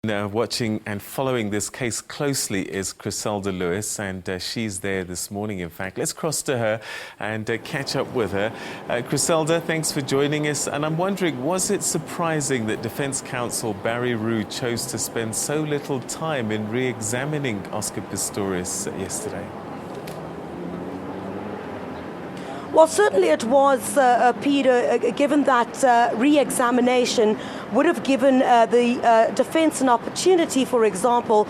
Watching and following this case closely is Chriselda Lewis, and she's there this morning, in fact. Let's cross to her and catch up with her. Chriselda, thanks for joining us. And I'm wondering, was it surprising that Defence Counsel Barry Roux chose to spend so little time in re-examining Oscar Pistorius yesterday? Well, certainly it was, Peter, given that re-examination would have given the defence an opportunity, for example,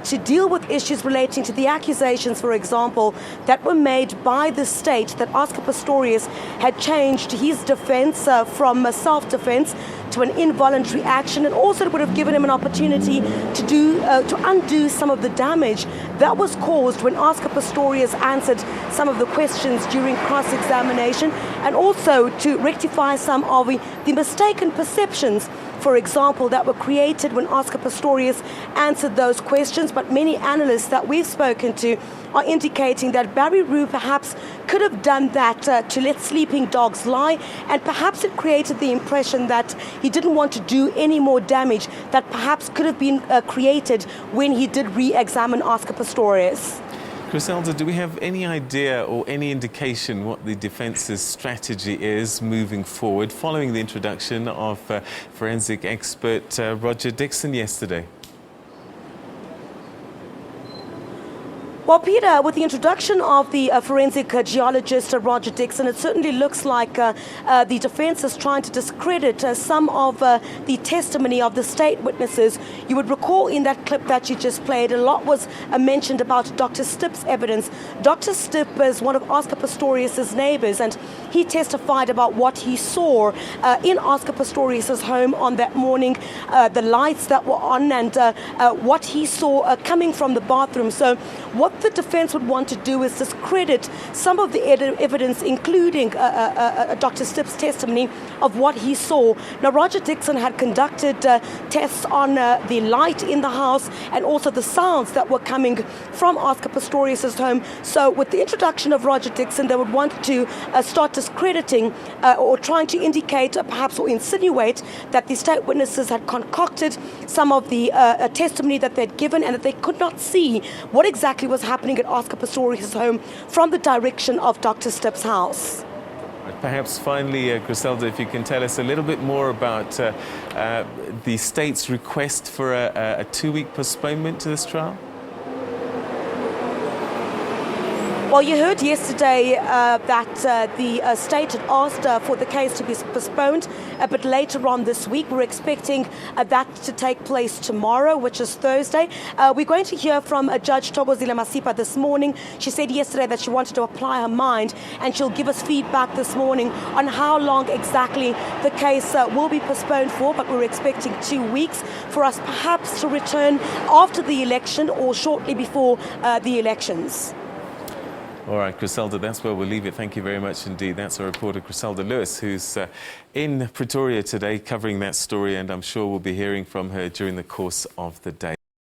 to deal with issues relating to the accusations, for example, that were made by the state that Oscar Pistorius had changed his defence from self-defence to an involuntary action, and also it would have given him an opportunity to undo some of the damage that was caused when Oscar Pistorius answered some of the questions during cross-examination, and also to rectify some of the mistaken perceptions, for example, that were created when Oscar Pistorius answered those questions. But many analysts that we've spoken to are indicating that Barry Roux perhaps could have done that to let sleeping dogs lie, and perhaps it created the impression that he didn't want to do any more damage that perhaps could have been created when he did re-examine Oscar Pistorius. Chriselda, do we have any idea or any indication what the defence's strategy is moving forward following the introduction of forensic expert Roger Dixon yesterday? Well, Peter, with the introduction of the forensic geologist Roger Dixon, it certainly looks like the defence is trying to discredit some of the testimony of the state witnesses. You would recall in that clip that you just played, a lot was mentioned about Dr. Stipp's evidence. Dr. Stipp is one of Oscar Pistorius' neighbours, and he testified about what he saw in Oscar Pistorius' home on that morning, the lights that were on, and what he saw coming from the bathroom. So what the defence would want to do is discredit some of the evidence, including Dr. Stipp's testimony of what he saw. Now, Roger Dixon had conducted tests on the light in the house and also the sounds that were coming from Oscar Pistorius' home. So with the introduction of Roger Dixon, they would want to start discrediting or trying to indicate perhaps or insinuate that the state witnesses had concocted some of the testimony that they'd given, and that they could not see what exactly was happening at Oscar Pistorius' home from the direction of Dr. Stipp's house. Perhaps finally, Chriselda, if you can tell us a little bit more about the state's request for a 2-week postponement to this trial? Well, you heard yesterday that the state had asked for the case to be postponed a bit later on this week. We're expecting that to take place tomorrow, which is Thursday. We're going to hear from Judge Thokozile Masipa this morning. She said yesterday that she wanted to apply her mind, and she'll give us feedback this morning on how long exactly the case will be postponed for, but we're expecting 2 weeks for us perhaps to return after the election or shortly before the elections. All right, Chriselda, that's where we'll leave it. Thank you very much indeed. That's our reporter, Chriselda Lewis, who's in Pretoria today covering that story, and I'm sure we'll be hearing from her during the course of the day.